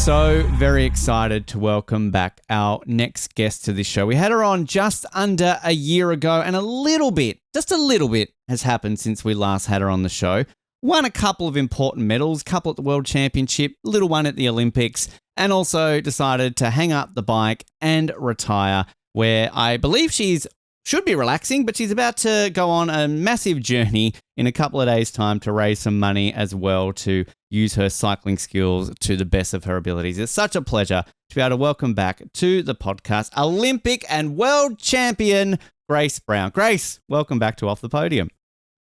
So very excited to welcome back our next guest to this show. We had her on just under a year ago, and just a little bit has happened since we last had her on the show. Won a couple of important medals, couple at the World Championship, little one at the Olympics, and also decided to hang up the bike and retire, where I believe should be relaxing, but she's about to go on a massive journey in a couple of days' time to raise some money as well to use her cycling skills to the best of her abilities. It's such a pleasure to be able to welcome back to the podcast Olympic and world champion Grace Brown. Grace, welcome back to Off the Podium.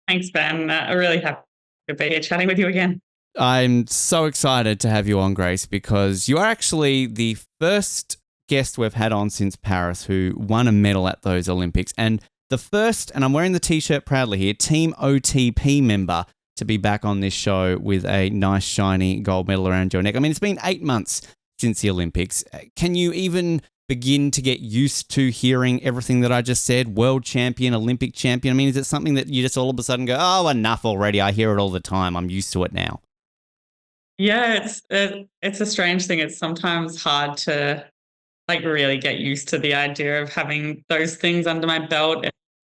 Thanks, Ben. I'm really happy to be here chatting with you again. I'm so excited to have you on, Grace, because you are actually the first guest we've had on since Paris who won a medal at those Olympics, and the first, and I'm wearing the t-shirt proudly here, Team OTP member to be back on this show with a nice shiny gold medal around your neck. I mean, it's been 8 months since the Olympics. Can you even begin to get used to hearing everything that I just said? World champion, Olympic champion. I mean, is it something that you just all of a sudden go, oh, enough already, I hear it all the time, I'm used to it now? Yeah, it's a strange thing. It's sometimes hard to really get used to the idea of having those things under my belt.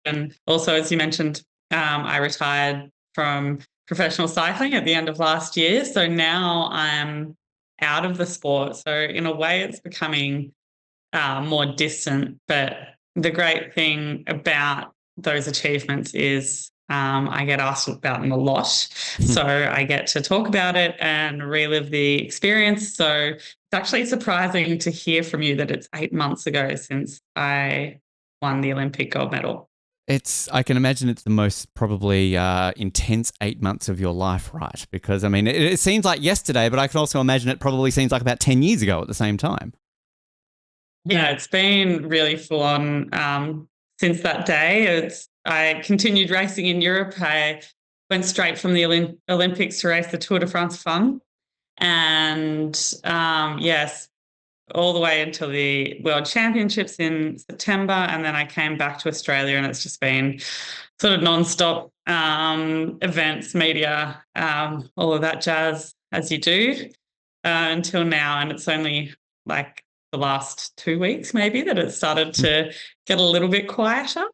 And also, as you mentioned, I retired from professional cycling at the end of last year. So now I'm out of the sport. So in a way, it's becoming more distant. But the great thing about those achievements is I get asked about them a lot. So I get to talk about it and relive the experience. So it's actually surprising to hear from you that it's 8 months ago since I won the Olympic gold medal. I can imagine it's the most probably intense 8 months of your life, right? Because, I mean, it seems like yesterday, but I can also imagine it probably seems like about 10 years ago at the same time. Yeah, it's been really full on since that day. I continued racing in Europe. I went straight from the Olympics to race the Tour de France Femme. And yes, all the way until the World Championships in September. And then I came back to Australia, and it's just been sort of nonstop events, media, all of that jazz, as you do, until now. And it's only like the last 2 weeks maybe that it started to get a little bit quieter.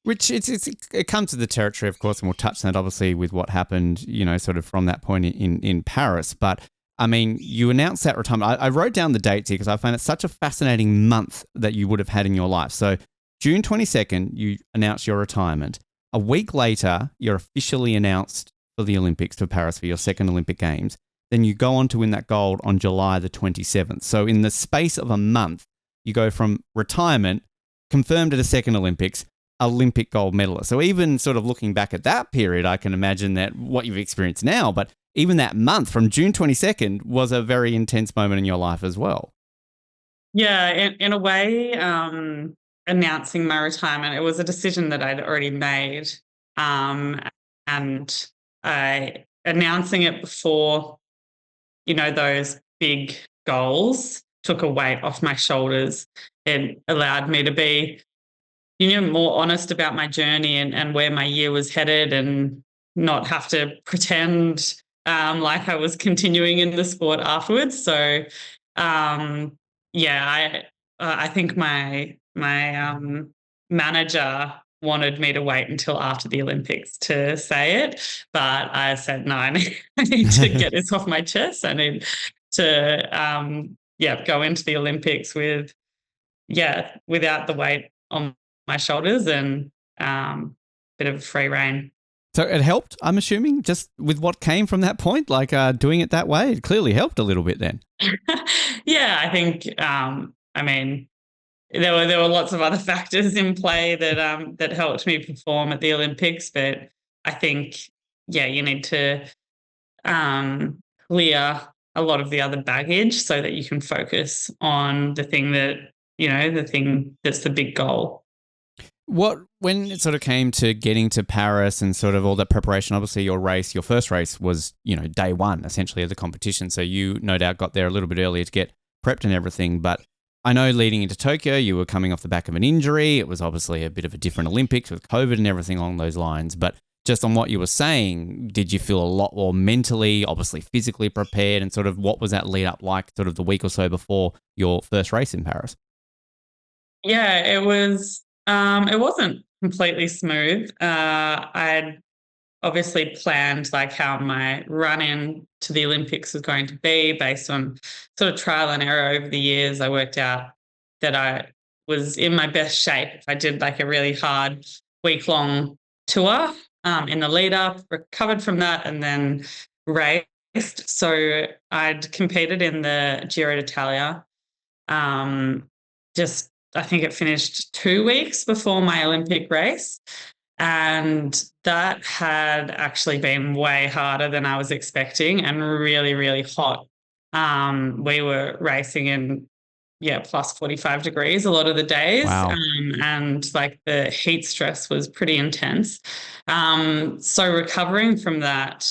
Which it comes to the territory, of course, and we'll touch on that obviously with what happened, sort of from that point in Paris. But I mean, you announced that retirement. I wrote down the dates here because I found it such a fascinating month that you would have had in your life. So June 22nd, you announced your retirement. A week later, you're officially announced for the Olympics, for Paris, for your second Olympic Games. Then you go on to win that gold on July the 27th. So in the space of a month, you go from retirement, confirmed at a second Olympics, Olympic gold medalist. So even sort of looking back at that period, I can imagine that what you've experienced now, but even that month from June 22nd was a very intense moment in your life as well. Yeah, in a way, announcing my retirement, it was a decision that I'd already made. And announcing it before, those big goals took a weight off my shoulders. It allowed me to be more honest about my journey and where my year was headed, and not have to pretend like I was continuing in the sport afterwards. So, I think my manager wanted me to wait until after the Olympics to say it, but I said, no, I need to get this off my chest. I need to, go into the Olympics without the weight on my shoulders and bit of free rein. So it helped, I'm assuming, just with what came from that point, like doing it that way, it clearly helped a little bit then. Yeah, I think, there were lots of other factors in play that helped me perform at the Olympics, but I think, you need to clear a lot of the other baggage so that you can focus on the thing that's the big goal. When it sort of came to getting to Paris and sort of all that preparation, obviously your first race was, day one essentially of the competition. So you no doubt got there a little bit earlier to get prepped and everything. But I know leading into Tokyo, you were coming off the back of an injury. It was obviously a bit of a different Olympics with COVID and everything along those lines. But just on what you were saying, did you feel a lot more mentally, obviously physically prepared, and sort of what was that lead up like sort of the week or so before your first race in Paris? Yeah, it was. It wasn't completely smooth. I'd obviously planned like how my run in to the Olympics was going to be based on sort of trial and error over the years. I worked out that I was in my best shape if I did like a really hard week-long tour in the lead up, recovered from that, and then raced. So I'd competed in the Giro d'Italia. Um, just I think it finished 2 weeks before my Olympic race. And that had actually been way harder than I was expecting and really, really hot. We were racing in, yeah, plus 45 degrees a lot of the days. Wow. And like the heat stress was pretty intense. So recovering from that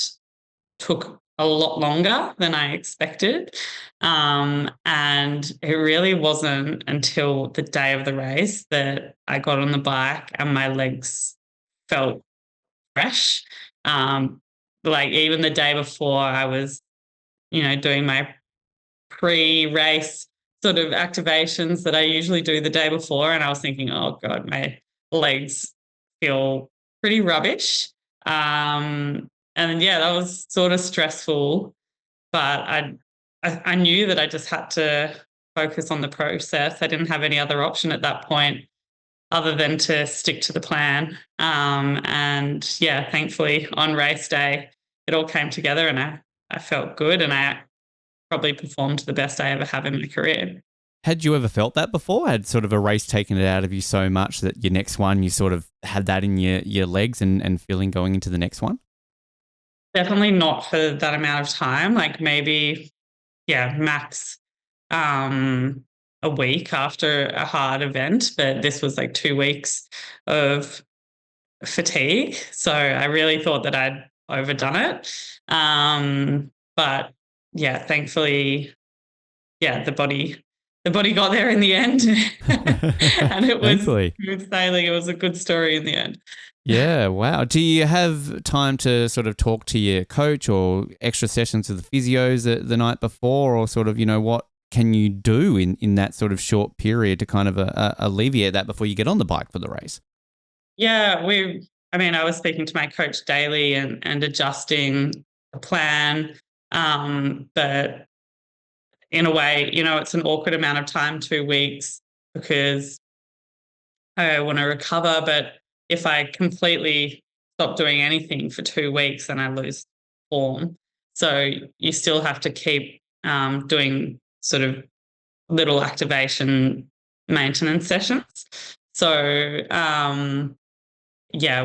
took a lot longer than I expected. And it really wasn't until the day of the race that I got on the bike and my legs felt fresh. Like even the day before, I was, doing my pre-race sort of activations that I usually do the day before, and I was thinking, oh God, my legs feel pretty rubbish. And yeah, that was sort of stressful, but I knew that I just had to focus on the process. I didn't have any other option at that point other than to stick to the plan. And yeah, thankfully on race day, it all came together and I felt good and I probably performed the best I ever have in my career. Had you ever felt that before? Had sort of a race taken it out of you so much that your next one, you sort of had that in your legs and feeling going into the next one? Definitely not for that amount of time, like maybe, yeah, max a week after a hard event, but this was like 2 weeks of fatigue. So I really thought that I'd overdone it. But yeah, thankfully, yeah, the body got there in the end and it was Thankfully. smooth sailing. It was a good story in the end. Yeah, wow. Do you have time to sort of talk to your coach or extra sessions with the physios the night before, or sort of, what can you do in that sort of short period to kind of alleviate that before you get on the bike for the race? Yeah, I was speaking to my coach daily and adjusting the plan. But in a way, it's an awkward amount of time, 2 weeks, because I want to recover. But if I completely stop doing anything for 2 weeks, then I lose form. So you still have to keep doing sort of little activation maintenance sessions. So yeah,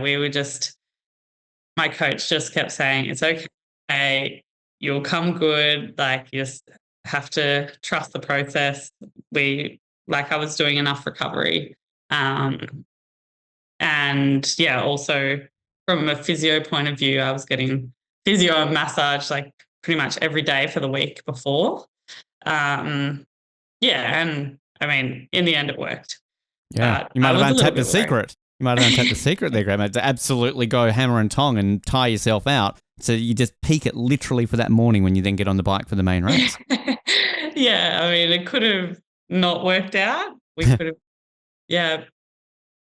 my coach just kept saying, it's okay, you'll come good. Like you just have to trust the process. I was doing enough recovery. Um, and yeah, also from a physio point of view, I was getting physio and massage like pretty much every day for the week before. Um, yeah, and I mean, in the end, it worked. Yeah, you I might was have a little untapped the bit worried. secret. You might have untapped the secret there, Graham, to absolutely go hammer and tong and tire yourself out. So you just peak it literally for that morning when you then get on the bike for the main race. Yeah, I mean, it could have not worked out. We could have, yeah,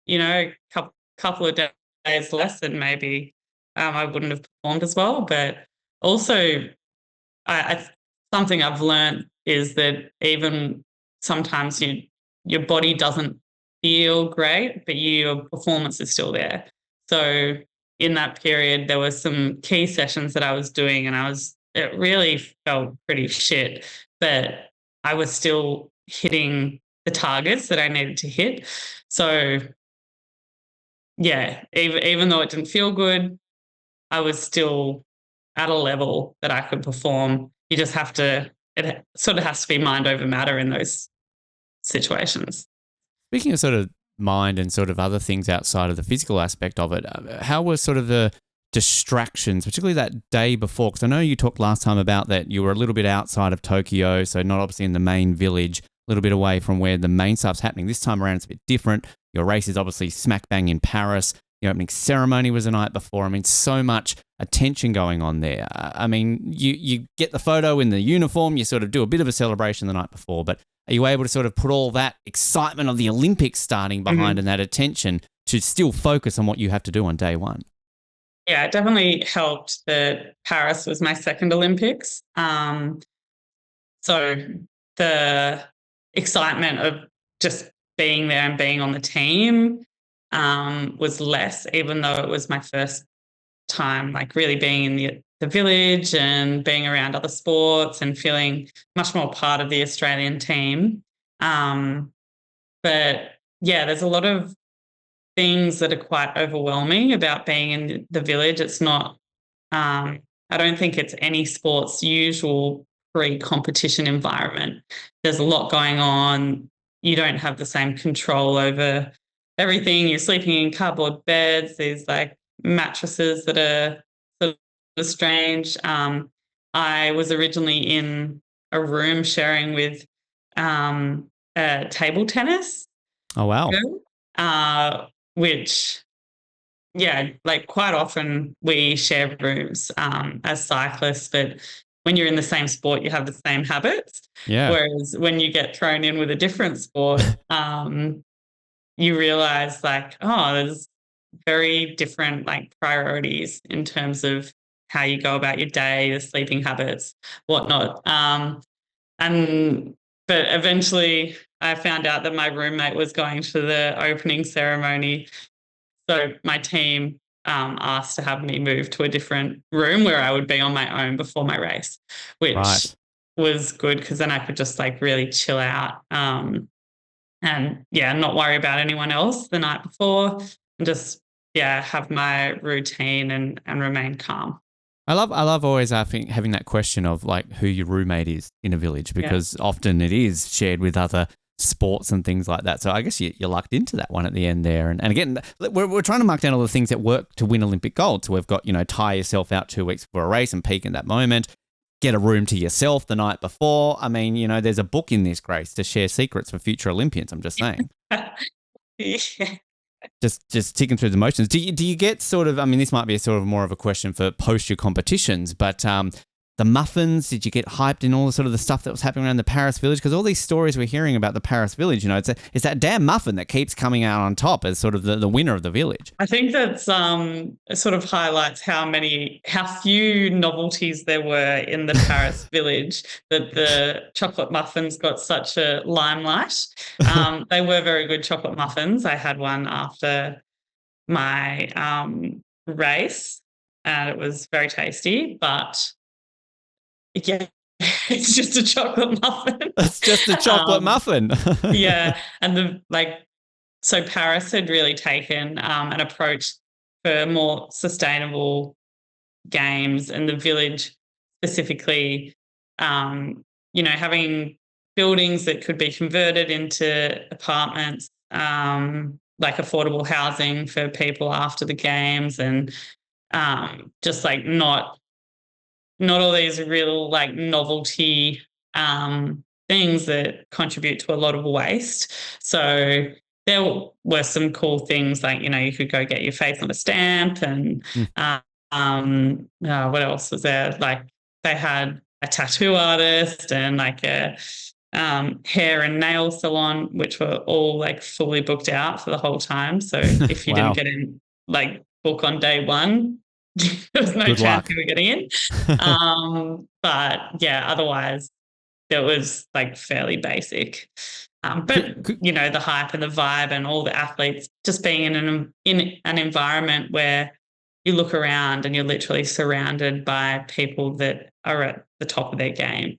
a couple of days less, and maybe I wouldn't have performed as well. But also, I something I've learned is that even sometimes your body doesn't feel great, but your performance is still there. So in that period, there were some key sessions that I was doing, and it really felt pretty shit, but I was still hitting the targets that I needed to hit. So yeah, even though it didn't feel good, I was still at a level that I could perform. You just have to, it sort of has to be mind over matter in those situations. Speaking of sort of mind and sort of other things outside of the physical aspect of it, how were sort of the distractions, particularly that day before? Because I know you talked last time about that you were a little bit outside of Tokyo, so not obviously in the main village, a little bit away from where the main stuff's happening. This time around, it's a bit different. Your race is obviously smack bang in Paris. The opening ceremony was the night before. I mean, so much attention going on there. I mean, you get the photo in the uniform, you sort of do a bit of a celebration the night before, but are you able to sort of put all that excitement of the Olympics starting behind and that attention to still focus on what you have to do on day one? Yeah, it definitely helped that Paris was my second Olympics. So the excitement of just being there and being on the team was less, even though it was my first time, like really being in the village and being around other sports and feeling much more part of the Australian team. Um, but yeah, there's a lot of things that are quite overwhelming about being in the village. It's not, I don't think it's any sport's usual pre-competition environment. There's a lot going on. You don't have the same control over everything. You're sleeping in cardboard beds. There's like mattresses that are sort of strange. I was originally in a room sharing with a table tennis Oh, wow. girl, which yeah, like quite often we share rooms as cyclists, but when you're in the same sport, you have the same habits. Yeah. Whereas when you get thrown in with a different sport, you realize like, oh, there's very different like priorities in terms of how you go about your day, the sleeping habits, whatnot. And but eventually I found out that my roommate was going to the opening ceremony, so my team asked to have me move to a different room where I would be on my own before my race, which Right. was good because then I could just like really chill out and yeah, not worry about anyone else the night before and just yeah have my routine and remain calm. I love always having that question of like who your roommate is in a village, Yeah. because often it is shared with other sports and things like that. So I guess you lucked into that one at the end there. And again, we're trying to mark down all the things that work to win Olympic gold. So we've got, tie yourself out 2 weeks before a race and peak in that moment. Get a room to yourself the night before. I mean, there's a book in this, Grace, to share secrets for future Olympians. I'm just saying. Yeah. Just ticking through the motions. Do you get sort of? I mean, this might be a sort of more of a question for post your competitions, but the muffins. Did you get hyped in all the sort of the stuff that was happening around the Paris village? Because all these stories we're hearing about the Paris village, it's that damn muffin that keeps coming out on top as sort of the winner of the village. I think that's it sort of highlights how few novelties there were in the Paris village that the chocolate muffins got such a limelight. They were very good chocolate muffins. I had one after my race, and it was very tasty. But yeah, it's just a chocolate muffin. It's just a chocolate muffin. Yeah, and so Paris had really taken an approach for more sustainable games, and the village specifically, having buildings that could be converted into apartments, like affordable housing for people after the games, and just like not all these real like novelty things that contribute to a lot of waste. So there were some cool things like, you could go get your face on a stamp and what else was there? Like they had a tattoo artist and like a hair and nail salon, which were all like fully booked out for the whole time. So if you Wow. didn't get in like book on day one, there was no Good chance luck. you were getting in. But yeah, otherwise it was like fairly basic. But the hype and the vibe and all the athletes just being in an environment where you look around and you're literally surrounded by people that are at the top of their game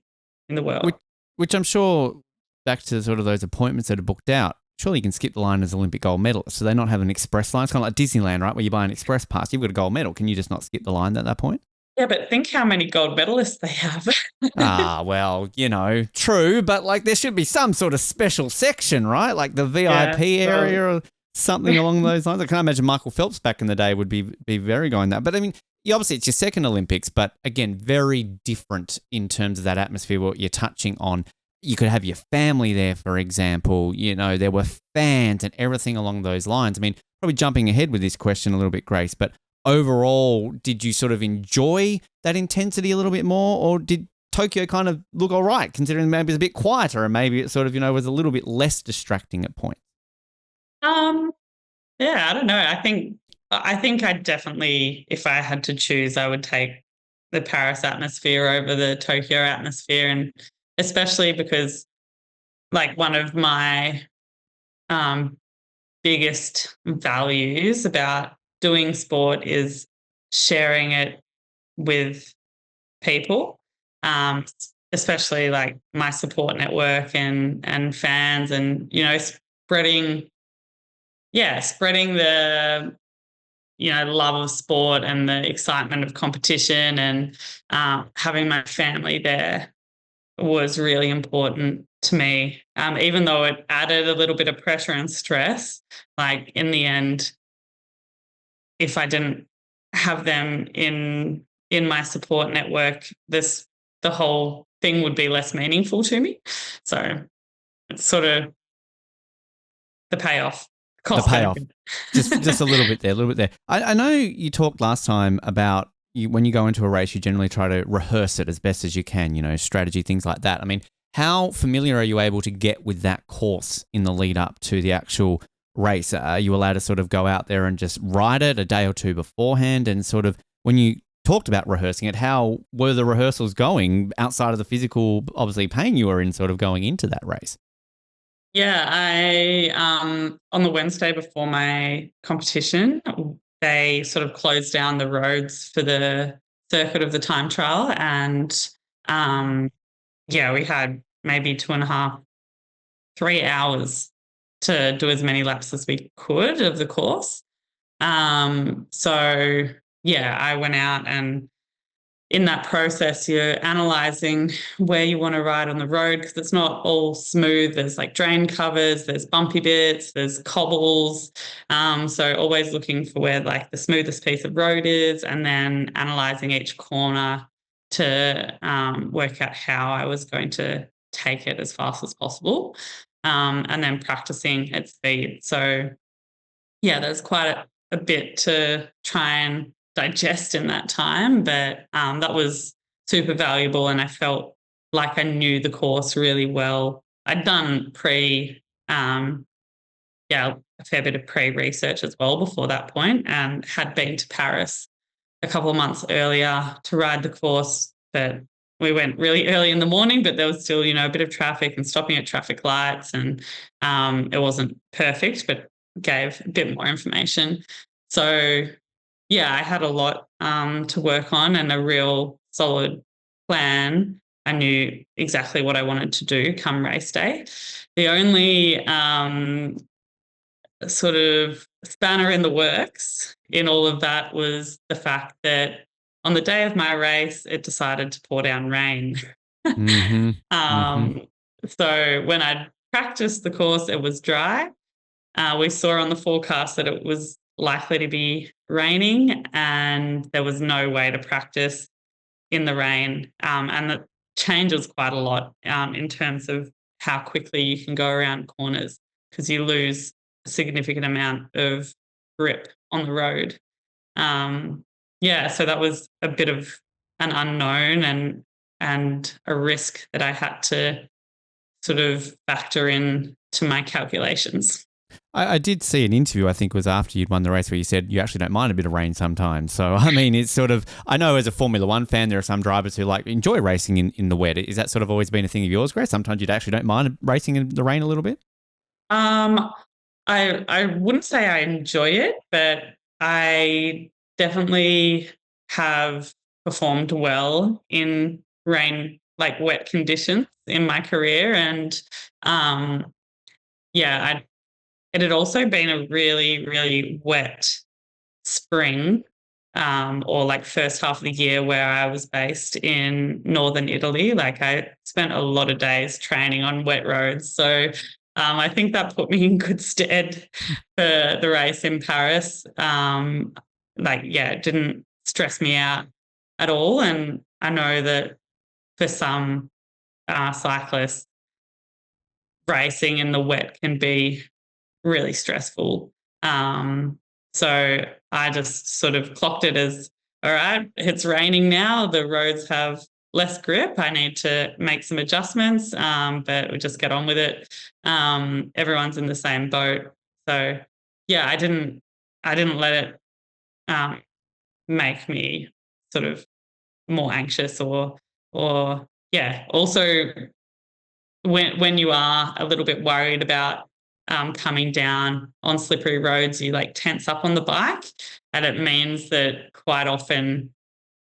in the world. Which I'm sure, back to sort of those appointments that are booked out, surely you can skip the line as Olympic gold medalist. Do they not have an express line? It's kind of like Disneyland, right, where you buy an express pass, you've got a gold medal. Can you just not skip the line at that point? Yeah, but think how many gold medalists they have. Well, true, but like there should be some sort of special section, right? Like the VIP area or something along those lines. I can't imagine Michael Phelps back in the day would be very going that. But I mean, obviously it's your second Olympics, but again, very different in terms of that atmosphere, what you're touching on. You could have your family there, for example. There were fans and everything along those lines. I mean, probably jumping ahead with this question a little bit, Grace, but overall, did you sort of enjoy that intensity a little bit more, or did Tokyo kind of look all right, considering maybe it's a bit quieter and maybe it sort of, was a little bit less distracting at points? Um, yeah, I don't know. I think I definitely, if I had to choose, I would take the Paris atmosphere over the Tokyo atmosphere, and especially because like one of my um, biggest values about doing sport is sharing it with people, um, especially like my support network and fans, and spreading spreading the love of sport and the excitement of competition, and having my family there was really important to me. Even though it added a little bit of pressure and stress, like in the end, if I didn't have them in my support network, the whole thing would be less meaningful to me. So it's sort of the payoff, The cost payoff. benefit. Just a little bit there, a little bit there. I know you talked last time about when you go into a race, you generally try to rehearse it as best as you can, strategy, things like that. I mean, how familiar are you able to get with that course in the lead up to the actual race? Are you allowed to sort of go out there and just ride it a day or two beforehand? And sort of when you talked about rehearsing it, how were the rehearsals going outside of the physical, obviously, pain you were in sort of going into that race? Yeah, I on the Wednesday before my competition, they sort of closed down the roads for the circuit of the time trial, and um, yeah, we had maybe 2.5, 3 hours to do as many laps as we could of the course. So yeah, I went out, and in that process, you're analyzing where you want to ride on the road, because it's not all smooth. There's like drain covers, there's bumpy bits, there's cobbles. So always looking for where like the smoothest piece of road is, and then analyzing each corner to work out how I was going to take it as fast as possible, and then practicing at speed. So yeah, there's quite a bit to try and digest in that time, but that was super valuable, and I felt like I knew the course really well. I'd done um, a fair bit of pre-research as well before that point, and had been to Paris a couple of months earlier to ride the course, but we went really early in the morning, but there was still, a bit of traffic and stopping at traffic lights, and it wasn't perfect, but gave a bit more information. So yeah, I had a lot to work on and a real solid plan. I knew exactly what I wanted to do come race day. The only sort of spanner in the works in all of that was the fact that on the day of my race, it decided to pour down rain. Mm-hmm. Mm-hmm. um, so when I practiced the course, it was dry. We saw on the forecast that it was likely to be raining, and there was no way to practice in the rain. And that changes quite a lot in terms of how quickly you can go around corners, because you lose a significant amount of grip on the road. Um, yeah, so that was a bit of an unknown, and a risk that I had to sort of factor in to my calculations. I did see an interview, I think it was after you'd won the race, where you said you actually don't mind a bit of rain sometimes. So, I mean, it's sort of, I know as a Formula One fan, there are some drivers who like enjoy racing in the wet. Is that sort of always been a thing of yours, Grace? Sometimes you actually don't mind racing in the rain a little bit? Um, I wouldn't say I enjoy it, but I definitely have performed well in rain, like wet conditions in my career, and um, yeah, it had also been a really, really wet spring, or like first half of the year where I was based in northern Italy. Like I spent a lot of days training on wet roads. So I think that put me in good stead for the race in Paris. Yeah, it didn't stress me out at all. And I know that for some cyclists, racing in the wet can be really stressful. Um, so I just sort of clocked it as, all right, it's raining now. The roads have less grip. I need to make some adjustments, but we just get on with it. Everyone's in the same boat. So yeah, I didn't let it um, make me sort of more anxious or yeah. Also, when you are a little bit worried about coming down on slippery roads, you like tense up on the bike, and it means that quite often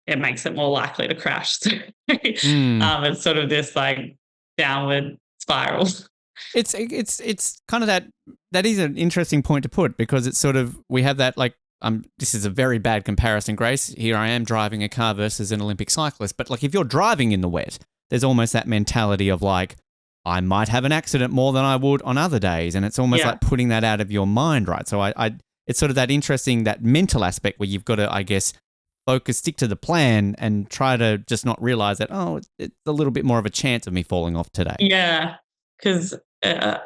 it makes it more likely to crash. So Mm. it's sort of this like downward spiral. It's kind of that is an interesting point to put, because it's sort of, we have that, like, this is a very bad comparison, Grace. Here I am driving a car versus an Olympic cyclist, but like if you're driving in the wet, there's almost that mentality of like, I might have an accident more than I would on other days, and it's almost Yeah. like putting that out of your mind, right? So it's sort of that interesting, that mental aspect where you've got to, I guess, focus, stick to the plan, and try to just not realize that, oh, it's a little bit more of a chance of me falling off today. Yeah, because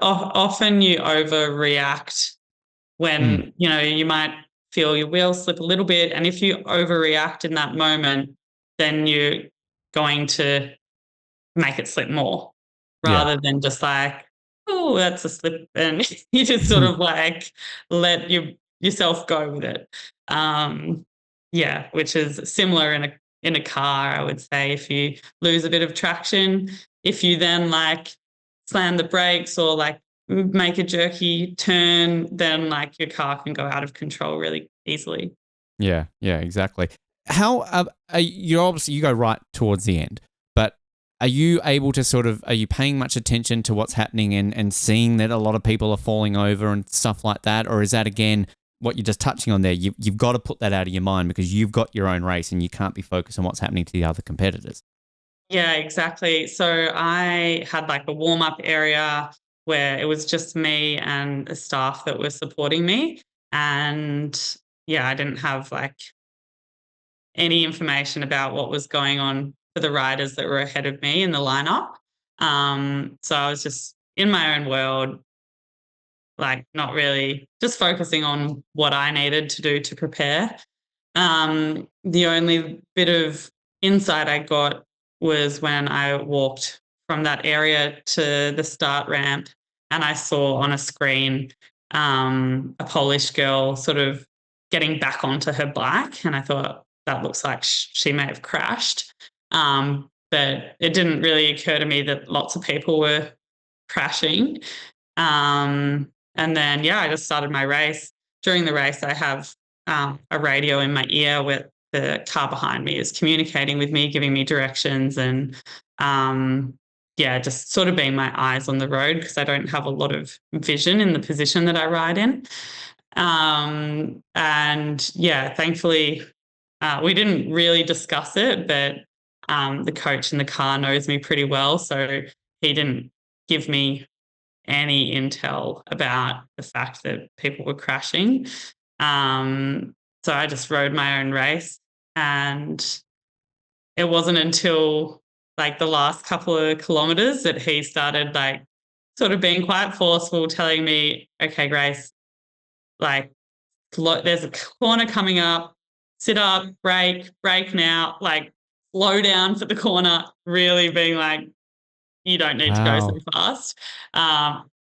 often you overreact Mm. when, you might feel your wheels slip a little bit. And if you overreact in that moment, then you're going to make it slip more Yeah. rather than just like, oh, that's a slip. And you just sort of like let yourself go with it. Um, yeah, which is similar in a car, I would say. If you lose a bit of traction, if you then like slam the brakes or like make a jerky turn, then like your car can go out of control really easily. Yeah, yeah, exactly. How you obviously, you go right towards the end, but are you able to sort of, are you paying much attention to what's happening and seeing that a lot of people are falling over and stuff like that, or is that again what you're just touching on there? You've got to put that out of your mind because you've got your own race and you can't be focused on what's happening to the other competitors. Yeah, exactly. So I had like a warm up area where it was just me and the staff that were supporting me. And yeah, I didn't have like any information about what was going on for the riders that were ahead of me in the lineup. So I was just in my own world, like not really just focusing on what I needed to do to prepare. The only bit of insight I got was when I walked from that area to the start ramp and I saw on a screen a Polish girl sort of getting back onto her bike. And I thought, that looks like she may have crashed. But it didn't really occur to me that lots of people were crashing. And then, yeah, I just started my race. During the race, I have a radio in my ear where the car behind me is communicating with me, giving me directions, and yeah, just sort of being my eyes on the road because I don't have a lot of vision in the position that I ride in. And yeah, thankfully, we didn't really discuss it, but the coach in the car knows me pretty well, so he didn't give me any intel about the fact that people were crashing. Um, so I just rode my own race. And it wasn't until like the last couple of kilometers that he started like sort of being quite forceful, telling me, okay, Grace, like there's a corner coming up, sit up, brake now, like slow down for the corner, really being like, you don't need to go so Wow. fast.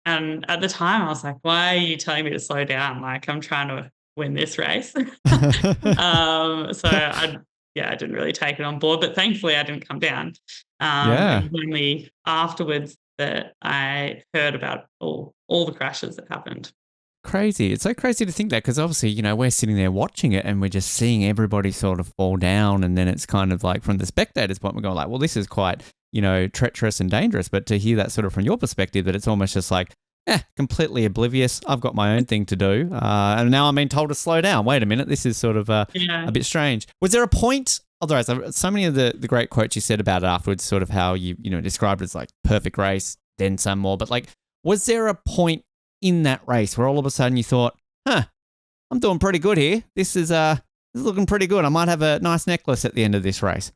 And at the time, I was like, why are you telling me to slow down? Like, I'm trying to win this race. So I didn't really take it on board, but thankfully I didn't come down. Yeah. It was only afterwards that I heard about all the crashes that happened. Crazy. It's so crazy to think that, because obviously, we're sitting there watching it and we're just seeing everybody sort of fall down. And then it's kind of like, from the spectator's point, we're going like, well, this is quite, treacherous and dangerous. But to hear that sort of from your perspective, that it's almost just like, completely oblivious. I've got my own thing to do. And now I'm being told to slow down. Wait a minute. This is sort of Yeah. a bit strange. Was there a point? Otherwise, so many of the great quotes you said about it afterwards, sort of how you described it as like perfect race, then some more. But like, was there a point in that race where all of a sudden you thought, I'm doing pretty good here. This is looking pretty good. I might have a nice necklace at the end of this race.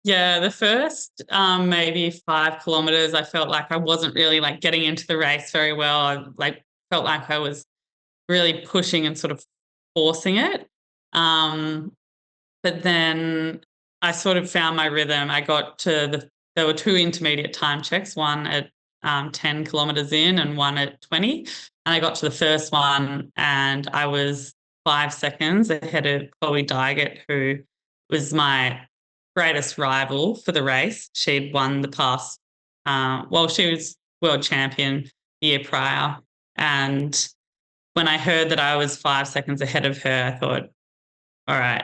Yeah, the first maybe 5 kilometers, I felt like I wasn't really like getting into the race very well. I like felt like I was really pushing and sort of forcing it. But then I sort of found my rhythm. I got to there were two intermediate time checks, one at 10 kilometers in and one at 20. And I got to the first one and I was 5 seconds ahead of Chloe Dygert, who was my greatest rival for the race. She'd won the past, she was world champion the year prior. And when I heard that I was 5 seconds ahead of her, I thought, all right,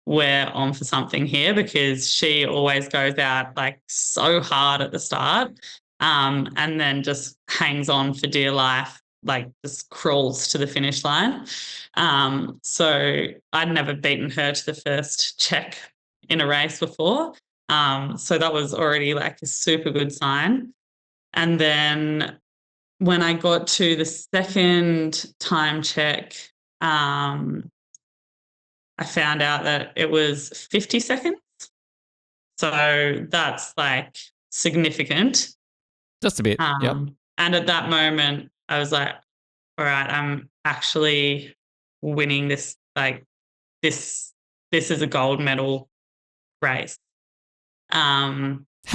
we're on for something here, because she always goes out like so hard at the start, and then just hangs on for dear life, like just crawls to the finish line. So I'd never beaten her to the first check in a race before. So that was already like a super good sign. And then when I got to the second time check, I found out that it was 50 seconds. So that's like significant. Just a bit. Yep. And at that moment, I was like, all right, I'm actually winning this. Like this is a gold medal race. How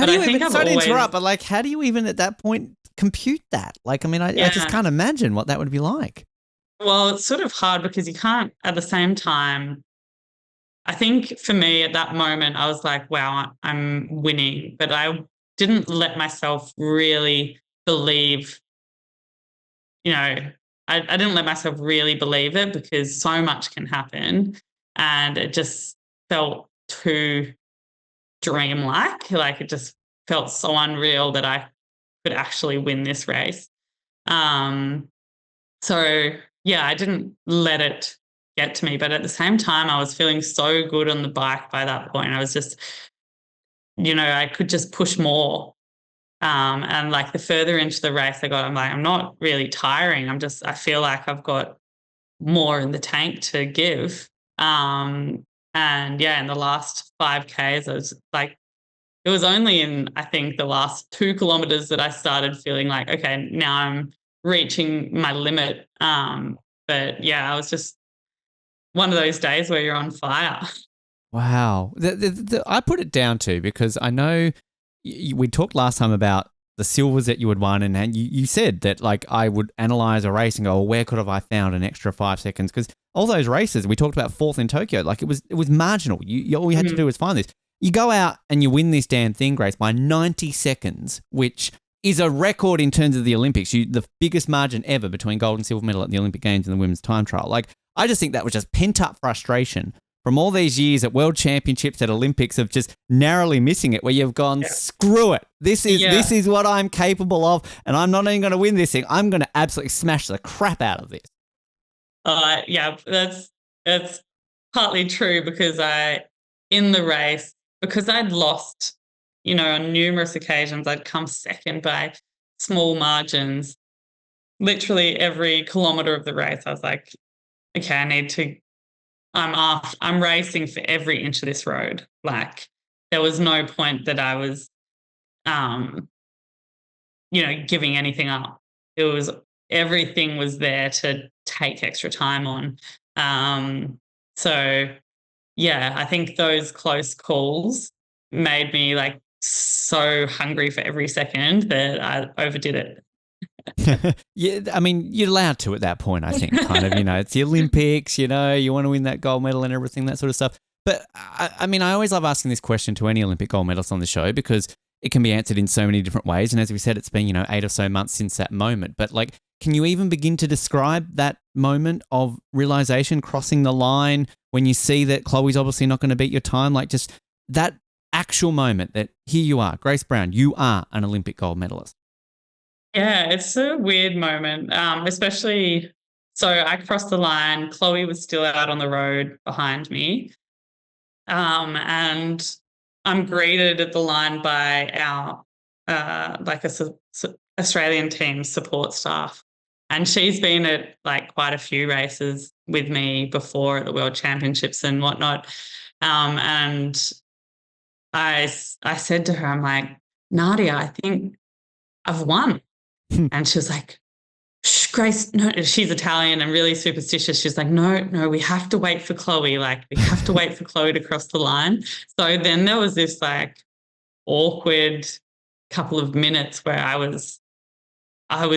do you even, sorry to interrupt, but like, how do you even at that point compute that? Like, I mean, I just can't imagine what that would be like. Well, it's sort of hard because you can't at the same time. I think for me at that moment, I was like, wow, I'm winning. But I didn't let myself really believe, I didn't let myself really believe it, because so much can happen. And it just felt too dreamlike. Like it just felt so unreal that I could actually win this race. So yeah, I didn't let it get to me, but at the same time, I was feeling so good on the bike by that point. I was just, I could just push more. And like the further into the race I got, I'm like, I'm not really tiring. I feel like I've got more in the tank to give. And yeah, in the last 5Ks, I was like, it was only in, I think, the last 2 kilometers that I started feeling like, okay, now I'm reaching my limit. But yeah, I was just one of those days where you're on fire. Wow. I put it down to, because I know we talked last time about the silvers that you had won, and you said that like I would analyze a race and go, well, where could have I found an extra 5 seconds? Because all those races, we talked about fourth in Tokyo, like it was marginal. All you had to do was find this. You go out and you win this damn thing, Grace, by 90 seconds, which is a record in terms of the Olympics. The biggest margin ever between gold and silver medal at the Olympic Games and the women's time trial. Like, I just think that was just pent-up frustration from all these years at World Championships, at Olympics, of just narrowly missing it, where you've gone, screw it. This is what I'm capable of, and I'm not even going to win this thing. I'm going to absolutely smash the crap out of this. Yeah, that's partly true, because in the race, because I'd lost, on numerous occasions, I'd come second by small margins. Literally every kilometer of the race, I was like, okay, I'm racing for every inch of this road. Like there was no point that I was, giving anything up. Everything was there to take extra time on. So yeah, I think those close calls made me like so hungry for every second that I overdid it. Yeah, I mean, you're allowed to at that point, I think, kind of, it's the Olympics, you want to win that gold medal and everything, that sort of stuff. But I mean, I always love asking this question to any Olympic gold medalist on the show, because it can be answered in so many different ways. And as we said, it's been, 8 or so months since that moment. But like, can you even begin to describe that moment of realization, crossing the line, when you see that Chloe's obviously not going to beat your time? Like just that actual moment that here you are, Grace Brown, you are an Olympic gold medalist. Yeah, it's a weird moment, especially, so I crossed the line. Chloe was still out on the road behind me. And I'm greeted at the line by our, Australian team support staff. And she's been at like quite a few races with me before at the World Championships and whatnot. And I said to her, I'm like, Nadia, I think I've won. And she was like, Grace, no, she's Italian and really superstitious. She's like, no, no, we have to wait for Chloe. Like, we have to wait for Chloe to cross the line. So then there was this like awkward couple of minutes where I was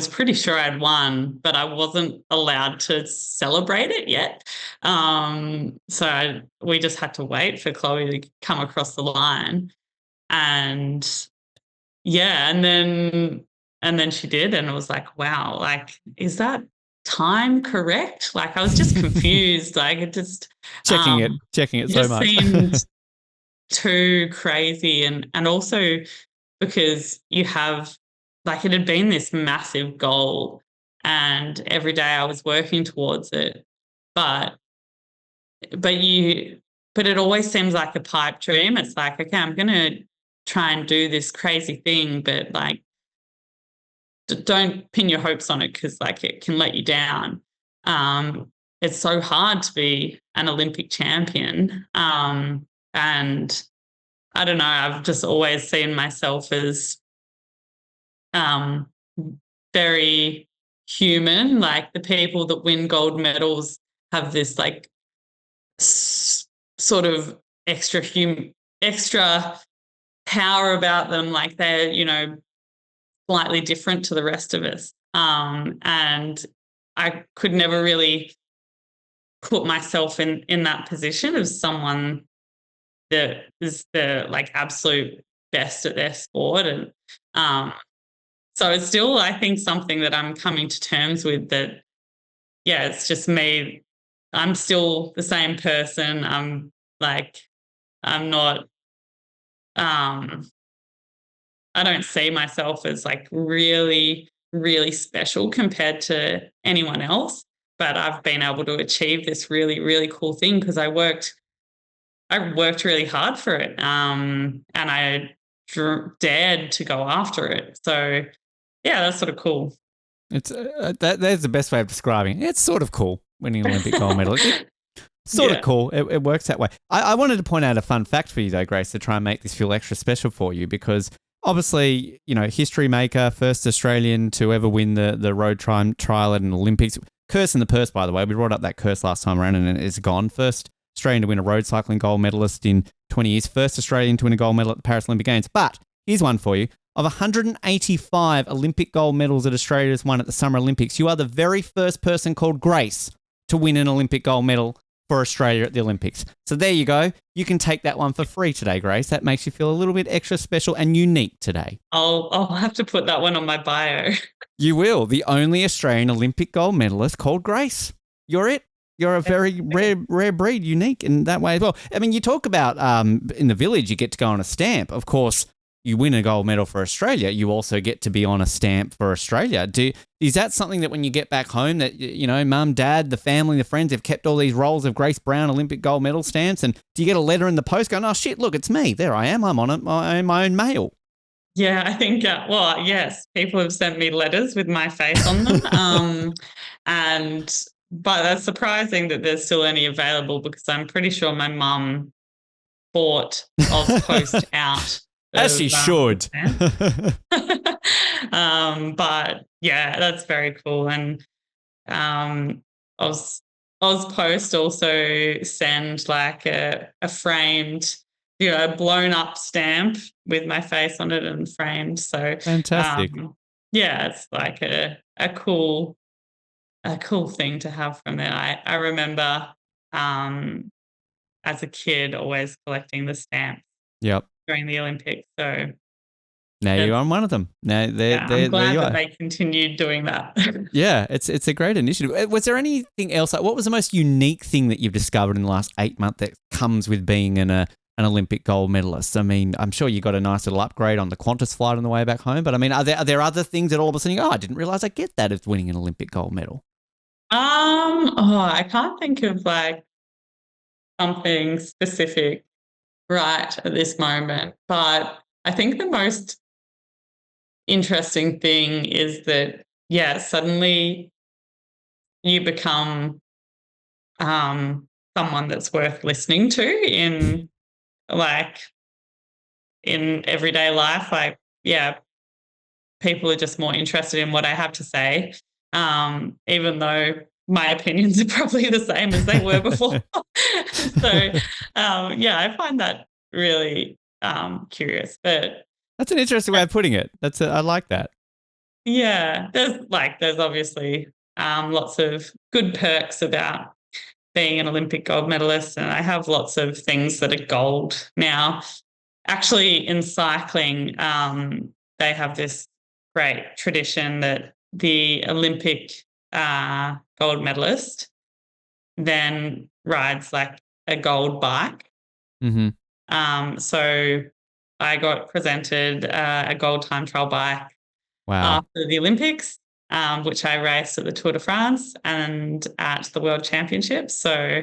pretty sure I'd won, but I wasn't allowed to celebrate it yet. So we just had to wait for Chloe to come across the line. And yeah, and then she did, and it was like, wow, like, is that time correct? Like, I was just confused. Like, it just checking it, um checking it it so just much. seemed too crazy. And also because you have, like, it had been this massive goal and every day I was working towards it. But but you but it always seems like a pipe dream. It's like, okay, I'm gonna try and do this crazy thing, but like, don't pin your hopes on it because like it can let you down. Um, it's so hard to be an Olympic champion. And I don't know, I've just always seen myself as um, very human. Like, the people that win gold medals have this like sort of extra power about them. Like, they're, slightly different to the rest of us. And I could never really put myself in that position of someone that is the like absolute best at their sport. And um, so it's still, I think, something that I'm coming to terms with, that, yeah, it's just me. I'm still the same person. I'm not, um, I don't see myself as like really, really special compared to anyone else. But I've been able to achieve this really, really cool thing because I worked really hard for it, and I dared to go after it. So yeah, that's sort of cool. It's that's the best way of describing it. It's sort of cool winning an Olympic gold medal. Sort of Yeah. cool. It works that way. I wanted to point out a fun fact for you, though, Grace, to try and make this feel extra special for you, because obviously, history maker, first Australian to ever win the road trial at an Olympics. Curse in the purse, by the way. We brought up that curse last time around, and it's gone. First Australian to win a road cycling gold medalist in 20 years. First Australian to win a gold medal at the Paris Olympic Games. But here's one for you. Of 185 Olympic gold medals that Australia has won at the Summer Olympics, you are the very first person called Grace to win an Olympic gold medal for Australia at the Olympics. So there you go. You can take that one for free today, Grace. That makes you feel a little bit extra special and unique today. I'll have to put that one on my bio. You will. The only Australian Olympic gold medalist called Grace. You're it. You're a very rare breed, unique in that way as well. I mean, you talk about in the village, you get to go on a stamp. Of course, you win a gold medal for Australia, you also get to be on a stamp for Australia. Is that something that when you get back home that, mum, dad, the family, the friends have kept all these rolls of Grace Brown Olympic gold medal stamps, and do you get a letter in the post going, oh shit, look, it's me. There I am. I'm on it. I'm my own mail. Yeah, I think, well, yes, people have sent me letters with my face on them. But that's surprising that there's still any available, because I'm pretty sure my mum bought Post out. As she should. But yeah, that's very cool. And Oz Post also send like a framed, blown up stamp with my face on it and framed. So Fantastic. yeah, it's like a cool thing to have from there. I remember as a kid always collecting the stamps Yep. during the Olympics. So Now you're on one of them. Now I'm there glad you that are. they continued doing that. Yeah, it's a great initiative. Was there anything else? What was the most unique thing that you've discovered in the last 8 months that comes with being an Olympic gold medalist? I mean, I'm sure you got a nice little upgrade on the Qantas flight on the way back home, but I mean, are there other things that all of a sudden you go, oh, I didn't realize I get that as winning an Olympic gold medal? I can't think of like something specific right at this moment, but I think the most interesting thing is that, yeah, suddenly you become someone that's worth listening to like in everyday life. Like, yeah, people are just more interested in what I have to say. even though my opinions are probably the same as they were before. So, yeah, I find that really curious. But That's an interesting way of putting it. I like that. yeah, there's obviously lots of good perks about being an Olympic gold medalist, and I have lots of things that are gold now. Actually, in cycling, they have this great tradition that the Olympic gold medalist then rides like a gold bike. Mm-hmm. So I got presented a gold time trial bike Wow. after the Olympics, which I raced at the Tour de France and at the World Championships. So,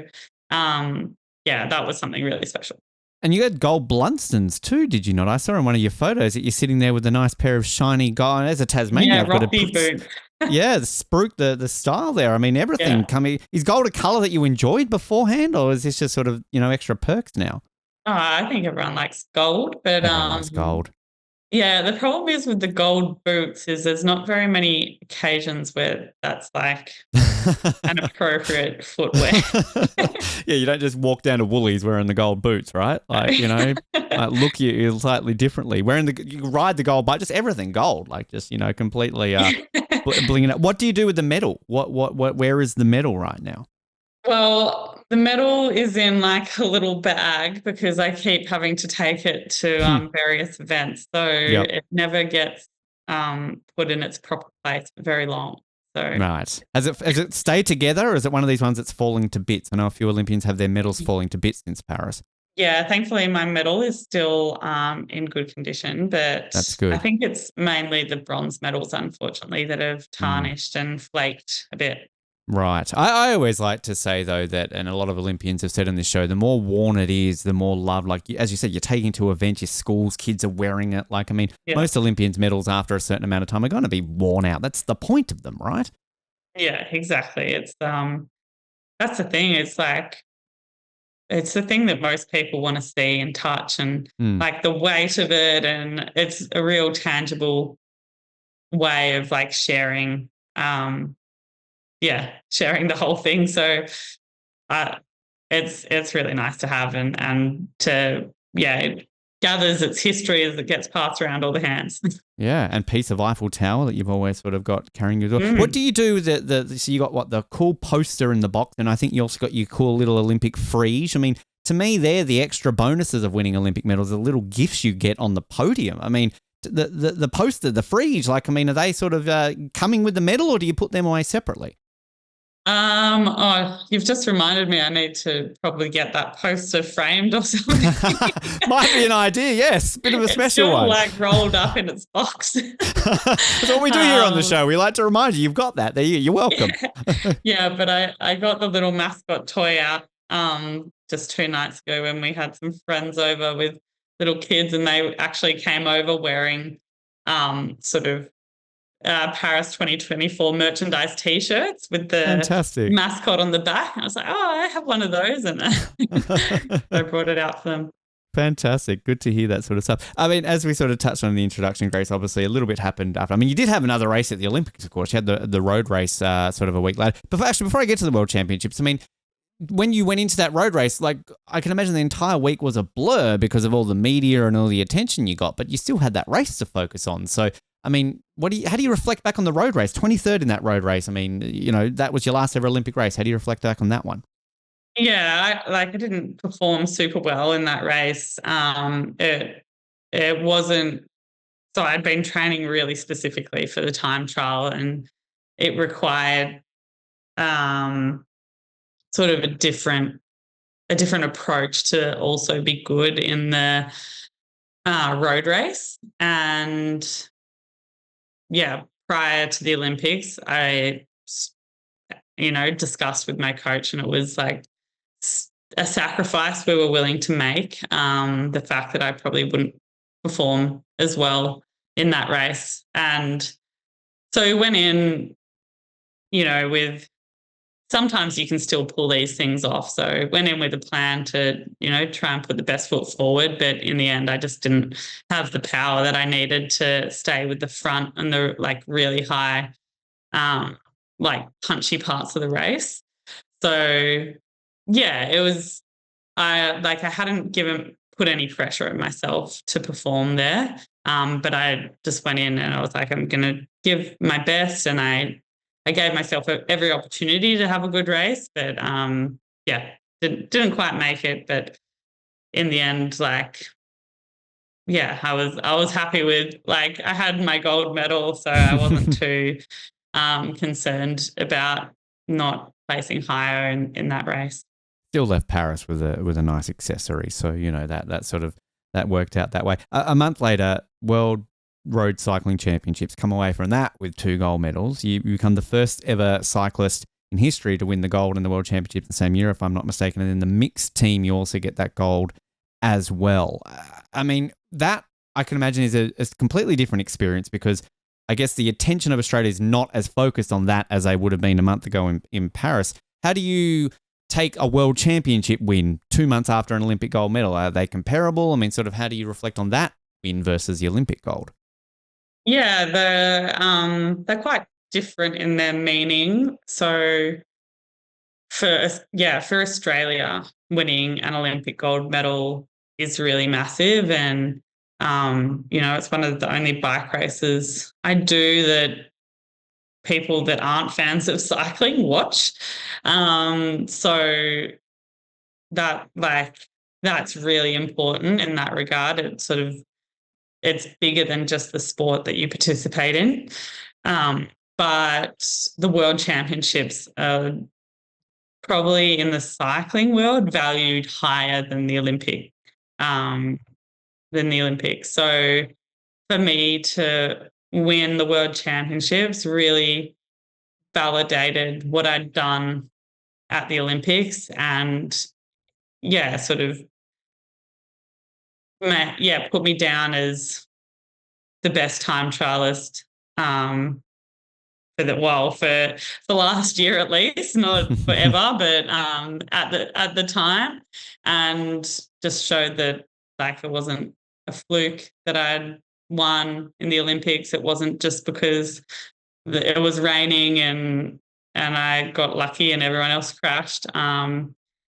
yeah, that was something really special. And you had gold Blunstones too, did you not? I saw in one of your photos that you're sitting there with a nice pair of shiny gold. And as a Tasmanian, Yeah, I've got Rocky boot. yeah, the spruik, the style there. I mean, everything Yeah. coming. Is gold a colour that you enjoyed beforehand, or is this just sort of extra perks now? Oh, I think everyone likes gold, but Everyone likes gold. yeah, the problem is with the gold boots is there's not very many occasions where that's like an appropriate footwear. Yeah, you don't just walk down to Woolies wearing the gold boots, right? Like, look you slightly differently. You ride the gold bike, just everything gold, like just, completely blinging out. What do you do with the medal? Where is the medal right now? Well, the medal is in like a little bag because I keep having to take it to various events. So Yep. it never gets put in its proper place for very long. So Right. Has it stayed together, or is it one of these ones that's falling to bits? I know a few Olympians have their medals falling to bits since Paris. yeah, thankfully my medal is still in good condition, but That's I good. think it's mainly the bronze medals, unfortunately, that have tarnished and flaked a bit. Right. I always like to say, though, that, and a lot of Olympians have said on this show, the more worn it is, the more love. Like, as you said, you're taking to events, your schools, kids are wearing it. Like, I mean, Yeah. most Olympians' medals after a certain amount of time are going to be worn out. That's the point of them, right? Yeah, exactly. It's that's the thing. It's the thing that most people want to see and touch and like the weight of it, and it's a real tangible way of like sharing sharing the whole thing. So uh it's really nice to have and to it gathers its history as it gets passed around all the hands. Yeah, and piece of Eiffel Tower that you've always sort of got carrying you. Mm. What do you do? So you got the cool poster in the box, and I think you also got your cool little Olympic frieze. I mean, to me, they're the extra bonuses of winning Olympic medals, the little gifts you get on the podium. I mean, the poster, the frieze, like, I mean, are they sort of coming with the medal, or do you put them away separately? Oh, you've just reminded me I need to probably get that poster framed or something. Might be an idea, yes. Bit of a special still, one. like rolled up in its box. That's what we do here on the show. We like to remind you, you've got that. There you're welcome. Yeah, but I got the little mascot toy out just 2 nights ago when we had some friends over with little kids, and they actually came over wearing sort of Paris 2024 merchandise T-shirts with the Fantastic. mascot on the back. I was like, oh, I have one of those, and I brought it out for them. Fantastic. Good to hear that sort of stuff. I mean, as we sort of touched on in the introduction, Grace, obviously a little bit happened after. I mean, you did have another race at the Olympics, of course. You had the road race sort of a week later. But before I get to the World Championships, I mean, when you went into that road race, like, I can imagine the entire week was a blur because of all the media and all the attention you got, but you still had that race to focus on. So, I mean, how do you reflect back on the road race? 23rd in that road race. I mean, that was your last ever Olympic race. How do you reflect back on that one? Yeah, I didn't perform super well in that race. It wasn't. So I'd been training really specifically for the time trial, and it required sort of a different approach to also be good in the road race. And yeah, prior to the Olympics, I discussed with my coach, and it was like a sacrifice we were willing to make. The fact that I probably wouldn't perform as well in that race. And so we went in, with sometimes you can still pull these things off. So went in with a plan to, try and put the best foot forward. But in the end, I just didn't have the power that I needed to stay with the front and the like really high like punchy parts of the race. So yeah, it was I hadn't given put any pressure on myself to perform there. But I just went in and I was like, I'm gonna give my best, and I gave myself every opportunity to have a good race. But yeah, didn't quite make it. But in the end, like yeah, I was happy with, like, I had my gold medal, so I wasn't too concerned about not placing higher in that race. Still left Paris with a nice accessory, so that sort of that worked out that way. A month later, World Road Cycling Championships, come away from that with 2 gold medals. You become the first ever cyclist in history to win the gold in the World Championship in the same year, if I'm not mistaken. And in the mixed team, you also get that gold as well. I mean, that I can imagine is a completely different experience, because I guess the attention of Australia is not as focused on that as they would have been a month ago in Paris. How do you take a world championship win 2 months after an Olympic gold medal? Are they comparable? I mean, sort of how do you reflect on that win versus the Olympic gold? Yeah, they're quite different in their meaning. So for Australia, winning an Olympic gold medal is really massive, and it's one of the only bike races I do that people that aren't fans of cycling watch. So that like that's really important in that regard. It's bigger than just the sport that you participate in. Um, but the World Championships are probably in the cycling world valued higher um, than the Olympics. So for me to win the World Championships really validated what I'd done at the Olympics, and yeah, sort of put me down as the best time trialist for last year at least, not forever, but at the time, and just showed that like it wasn't a fluke that I'd won in the Olympics. It wasn't just because it was raining and I got lucky and everyone else crashed.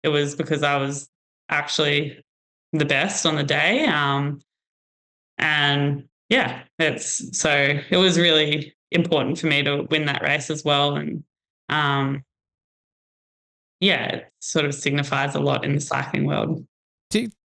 It was because I was actually the best on the day. And yeah, it was really important for me to win that race as well. And um, yeah, it sort of signifies a lot in the cycling world.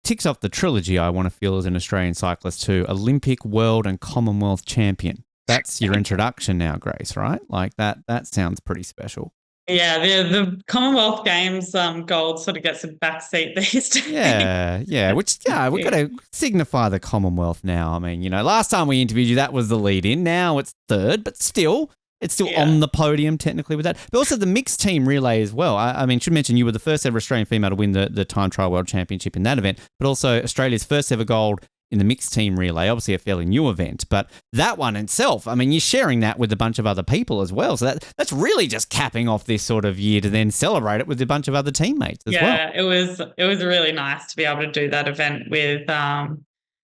Ticks off the trilogy I want to feel as an Australian cyclist too: Olympic, World, and Commonwealth champion. That's your introduction now, Grace, right? Like that sounds pretty special. Yeah, the Commonwealth Games gold sort of gets a backseat these days. Yeah. We've got to signify the Commonwealth now. I mean, last time we interviewed you, that was the lead in. Now it's third, but still, it's still on the podium technically with that. But also the mixed team relay as well. I mean, should mention you were the first ever Australian female to win the Time Trial World Championship in that event, but also Australia's first ever gold in the mixed team relay, obviously a fairly new event, but that one itself, I mean, you're sharing that with a bunch of other people as well. So that's really just capping off this sort of year to then celebrate it with a bunch of other teammates as well. Yeah, it was really nice to be able to do that event with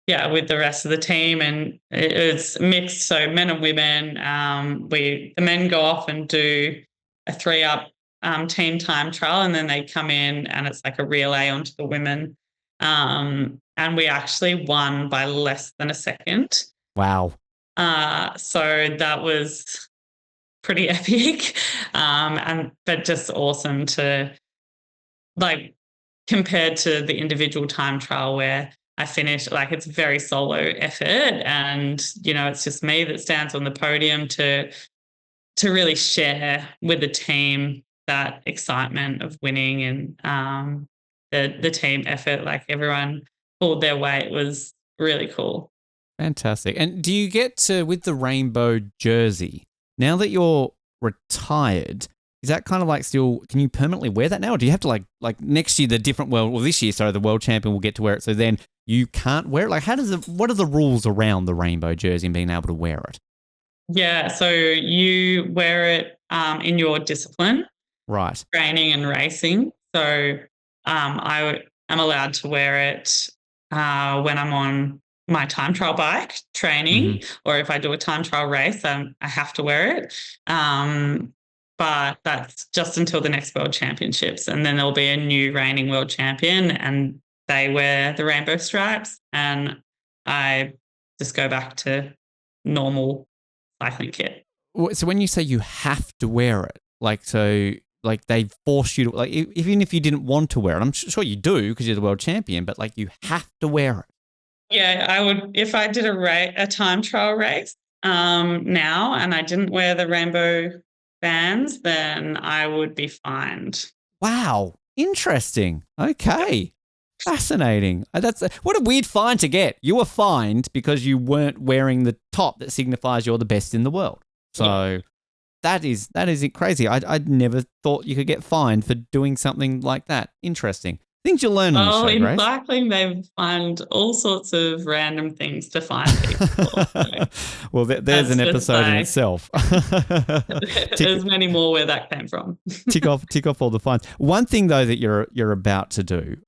with the rest of the team, and it's mixed, so men and women. The men go off and do a 3-up team time trial, and then they come in and it's like a relay onto the women. And we actually won by less than a second. Wow. So that was pretty epic. But just awesome to, like, compared to the individual time trial where I finished, like, it's a very solo effort, and it's just me that stands on the podium to really share with the team that excitement of winning, and the team effort. Like, everyone pulled their weight. It was really cool. Fantastic. And do you get to, with the rainbow jersey, now that you're retired, is that kind of like still, can you permanently wear that now? Or do you have to like next year, this year, sorry, the world champion will get to wear it. So then you can't wear it. Like, what are the rules around the rainbow jersey and being able to wear it? Yeah. So you wear it in your discipline, Right. training and racing. So I am allowed to wear it when I'm on my time trial bike training, or if I do a time trial race, I have to wear it. but that's just until the next World Championships. And then there'll be a new reigning world champion, and they wear the rainbow stripes. And I just go back to normal cycling kit. So when you say you have to wear it, like, so, like, they force you to, like, even if you didn't want to wear it, I'm sure you do because you're the world champion, but like, you have to wear it. Yeah, I would, if I did a time trial race now and I didn't wear the rainbow bands, then I would be fined. Wow. Interesting. Okay. Fascinating. That's what a weird fine to get. You were fined because you weren't wearing the top that signifies you're the best in the world. So that is crazy. I'd never thought you could get fined for doing something like that. Interesting. Things you learn on this show, In Grace. cycling, they find all sorts of random things to find people. Well, there's an episode in itself. There's many more where that came from. tick off all the fines. One thing though that you're about to do,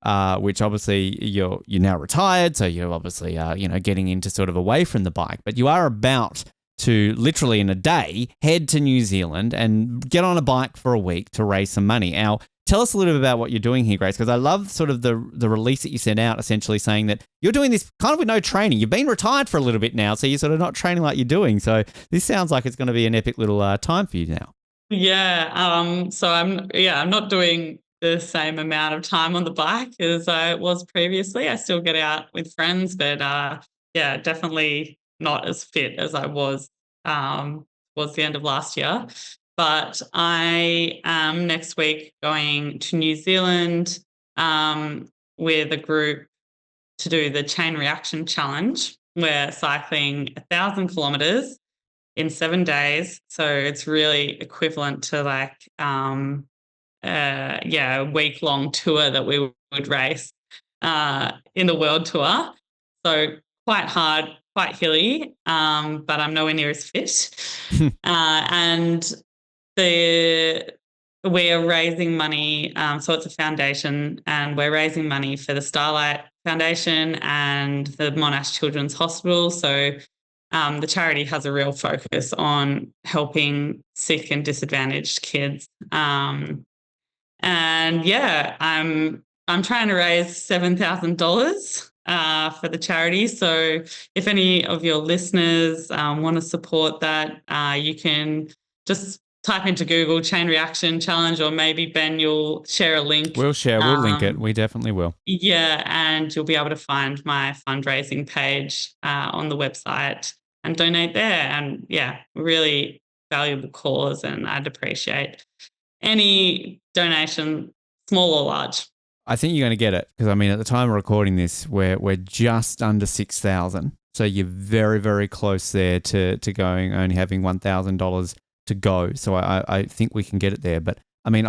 which obviously you're now retired, so you're obviously getting into sort of away from the bike, but you are about to literally in a day head to New Zealand and get on a bike for a week to raise some money. Now, tell us a little bit about what you're doing here, Grace, because I love sort of the release that you sent out, essentially saying that you're doing this kind of with no training. You've been retired for a little bit now, so you're sort of not training like you're doing. So this sounds like it's going to be an epic little time for you now. Yeah. So I'm not doing the same amount of time on the bike as I was previously. I still get out with friends, but definitely not as fit as I was the end of last year. But I am next week going to New Zealand with a group to do the chain reaction challenge. We're cycling 1,000 kilometers in 7 days. So it's really equivalent to like a week-long tour that we would race in the world tour. So quite hard, quite hilly, but I'm nowhere near as fit. And we are raising money. So it's a foundation, and we're raising money for the Starlight Foundation and the Monash Children's Hospital. So the charity has a real focus on helping sick and disadvantaged kids. I'm trying to raise $7,000 for the charity. So if any of your listeners want to support that, you can just type into Google chain reaction challenge, or maybe Ben, you'll share a link. We'll link it. We definitely will. Yeah, and you'll be able to find my fundraising page on the website and donate there. And really valuable cause, and I'd appreciate any donation, small or large. I think you're going to get it because, I mean, at the time of recording this, we're just under 6,000. So you're very, very close there to going, only having $1,000 to go. So I think we can get it there. But I mean,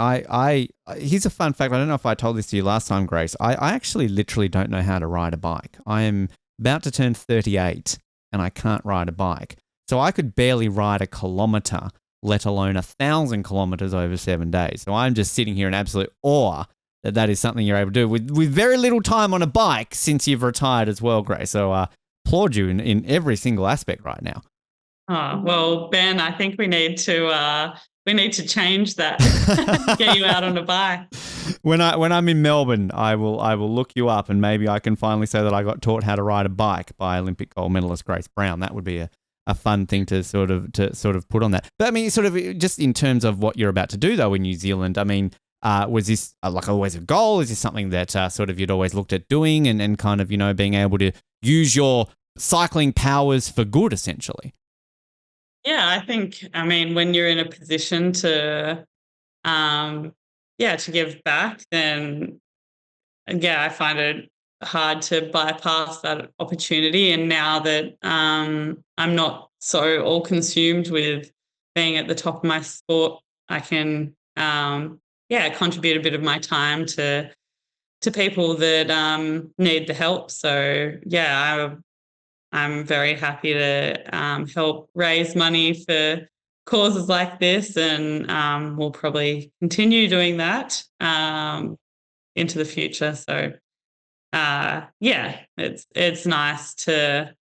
here's a fun fact. I don't know if I told this to you last time, Grace. I actually literally don't know how to ride a bike. I am about to turn 38 and I can't ride a bike. So I could barely ride a kilometer, let alone 1,000 kilometers over 7 days. So I'm just sitting here in absolute awe that is something you're able to do with very little time on a bike since you've retired as well, Grace. So applaud you in every single aspect right now. Oh, well, Ben, I think we need to change that. Get you out on a bike. When I'm in Melbourne, I will look you up, and maybe I can finally say that I got taught how to ride a bike by Olympic gold medalist Grace Brown. That would be a fun thing to sort of put on that. But I mean, sort of just in terms of what you're about to do though in New Zealand, I mean, was this like always a goal? Is this something that sort of you'd always looked at doing and kind of, being able to use your cycling powers for good, essentially? Yeah, I think, when you're in a position to give back, then I find it hard to bypass that opportunity. And now that I'm not so all consumed with being at the top of my sport, I can contribute a bit of my time to people that need the help. So I'm very happy to help raise money for causes like this, and we'll probably continue doing that into the future. So it's nice to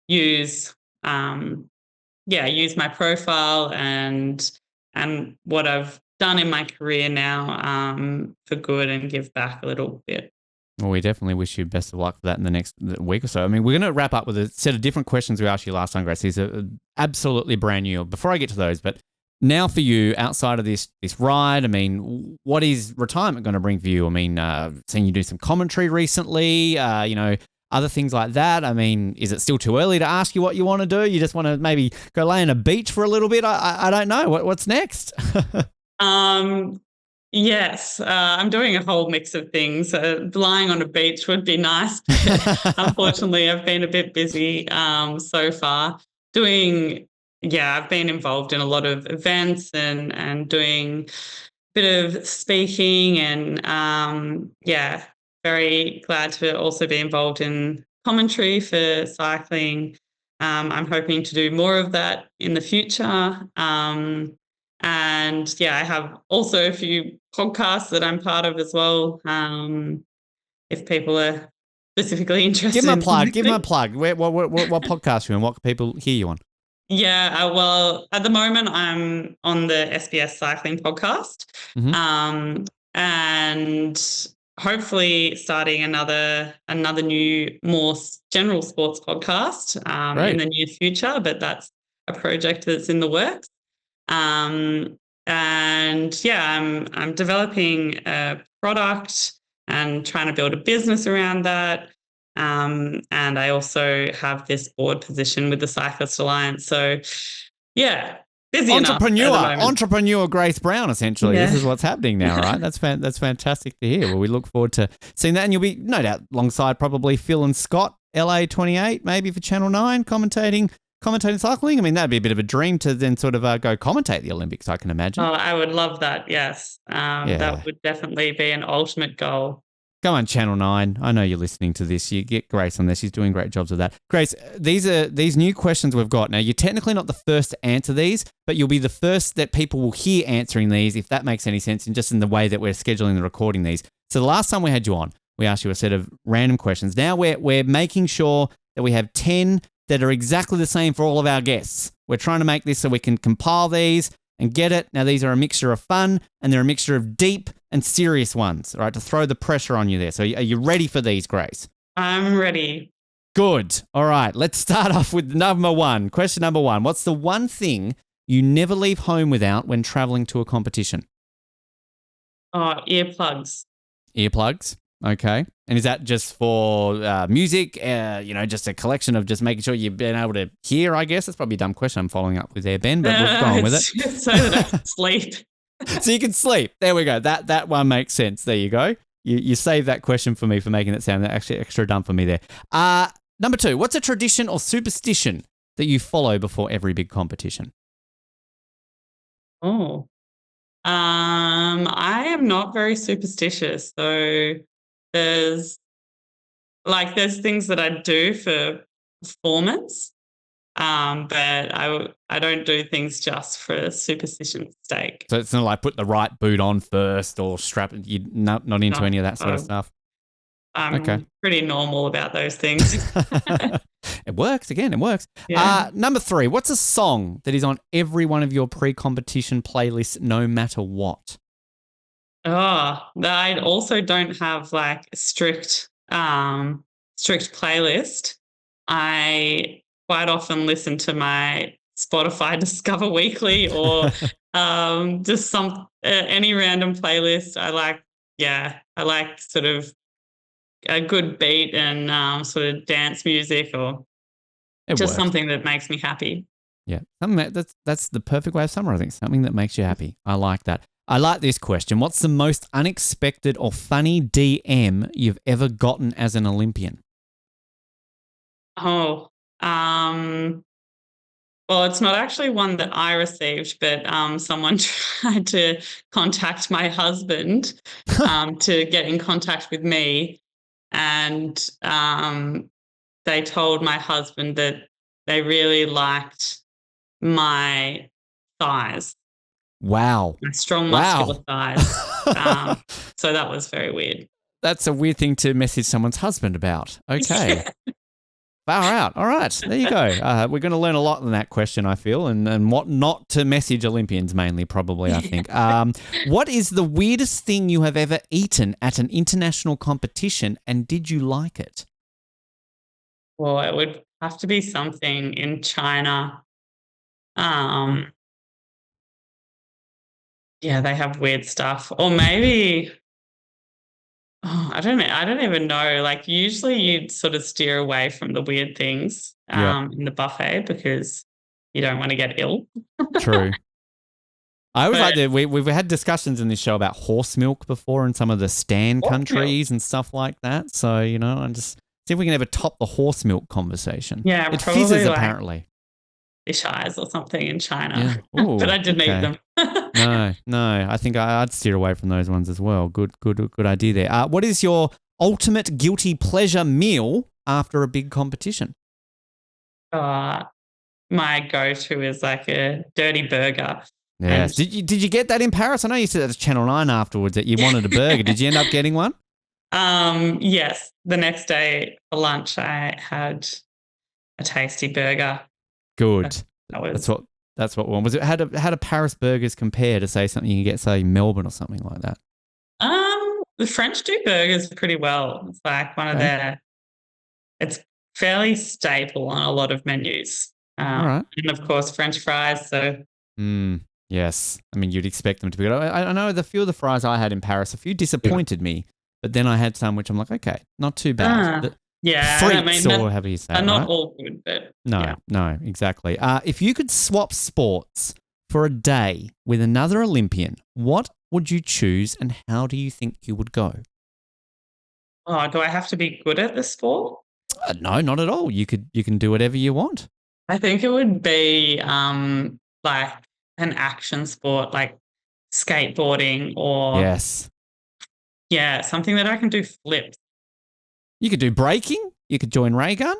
use my profile and and what I've done in my career now for good and give back a little bit. Well, we definitely wish you best of luck for that in the next week or so. I mean, we're going to wrap up with a set of different questions we asked you last time, Grace. These are absolutely brand new. Before I get to those, but now for you, outside of this ride, I mean, what is retirement going to bring for you? I mean, seeing you do some commentary recently, other things like that. I mean, is it still too early to ask you what you want to do? You just want to maybe go lay on a beach for a little bit? I don't know. What's next? Yes, I'm doing a whole mix of things. Lying on a beach would be nice. Unfortunately, I've been a bit busy so far. I've been involved in a lot of events and doing a bit of speaking and very glad to also be involved in commentary for cycling. I'm hoping to do more of that in the future. I have also a few podcasts that I'm part of as well. If people are specifically interested, give them a plug. Give them a plug. What podcast are you on? What can people hear you on? Yeah, well, at the moment I'm on the SBS Cycling podcast, and hopefully starting another new, more general sports podcast in the near future. But that's a project that's in the works. I'm developing a product and trying to build a business around that. And I also have this board position with the Cyclist Alliance. So, busy entrepreneur Grace Brown, essentially. Yeah. This is what's happening now, right? That's fantastic to hear. Well, we look forward to seeing that. And you'll be, no doubt, alongside probably Phil and Scott, LA28, maybe for Channel 9, commentating cycling. I mean, that'd be a bit of a dream to then sort of go commentate the Olympics, I can imagine. Oh, I would love that, yes. That would definitely be an ultimate goal. Go on, Channel 9. I know you're listening to this. You get Grace on there. She's doing great jobs with that. Grace, these new questions we've got. Now, you're technically not the first to answer these, but you'll be the first that people will hear answering these, if that makes any sense, and just in the way that we're scheduling and recording these. So the last time we had you on, we asked you a set of random questions. Now we're making sure that we have 10 that are exactly the same for all of our guests. We're trying to make this so we can compile these and get it. Now, these are a mixture of fun and they're a mixture of deep and serious ones, all right, to throw the pressure on you there. So are you ready for these, Grace? I'm ready. Good. All right, let's start off with number one. Question number one. What's the one thing you never leave home without when traveling to a competition? Earplugs. Earplugs. Okay. And is that just for music, just a collection of just making sure you've been able to hear, I guess? That's probably a dumb question I'm following up with there, Ben, but we'll go on with it. So that I can sleep. So you can sleep. There we go. That one makes sense. There you go. You saved that question for me for making it sound actually extra dumb for me there. Number two, what's a tradition or superstition that you follow before every big competition? Oh. I am not very superstitious. So there's things that I do for performance, but I don't do things just for superstition's sake. So it's not like put the right boot on first or strap it. You're not into any of that sort of stuff? I'm pretty normal about those things. It works. Again, it works. Yeah. Number three, what's a song that is on every one of your pre-competition playlists no matter what? I also don't have a strict playlist. I quite often listen to my Spotify Discover Weekly or just any random playlist. I like sort of a good beat and sort of dance music or something that makes me happy. Yeah, that's the perfect way of summarizing something that makes you happy. I like that. I like this question. What's the most unexpected or funny DM you've ever gotten as an Olympian? Well, it's not actually one that I received, but someone tried to contact my husband to get in contact with me. And they told my husband that they really liked my thighs. Wow. My strong, muscular thighs. So that was very weird. That's a weird thing to message someone's husband about. Okay. Far out. All right, there you go. We're going to learn a lot in that question, I feel, and what not to message Olympians mainly, probably, I think. What is the weirdest thing you have ever eaten at an international competition, and did you like it? Well, it would have to be something in China. Um, yeah, they have weird stuff. Or maybe, oh, I don't know. I don't even know. Like usually you'd sort of steer away from the weird things Yep, in the buffet because you don't want to get ill. true. I always like But that we've had discussions in this show about horse milk before in some of the Stan horse milk. countries and stuff like that. So, and just see if we can ever top the horse milk conversation. Yeah, It probably fizzes, like apparently. fish eyes or something in Yeah. China. Ooh, But I didn't eat okay. them. No. I think I'd steer away from those ones as well. Good idea there. What is your ultimate guilty pleasure meal after a big competition? uh, my go-to is like a dirty burger. Yes. And Did you get that in Paris? I know you said that to Channel 9 afterwards that you wanted a burger. Did you end up getting one? yes, the next day for lunch I had a tasty burger. Good. That That's was what one was. It how do Paris burgers compare to say something you can get say Melbourne or something like that? the French do burgers pretty well. It's like one of Okay. their it's fairly staple on a lot of menus. All right. And of course French fries, so Yes. I mean, you'd expect them to be good. I know the few of the fries I had in Paris, a few disappointed me, but then I had some which I'm like, okay, not too bad. yeah, I Frites mean or however you say they're it, not right? all good, but yeah. No, exactly. If you could swap sports for a day with another Olympian, what would you choose and how do you think you would go? Oh, do I have to be good at the sport? No, not at all. You can do whatever you want. I think it would be like an action sport like skateboarding or Yes. yeah, something that I can do flips. You could do breaking. You could join ray gun.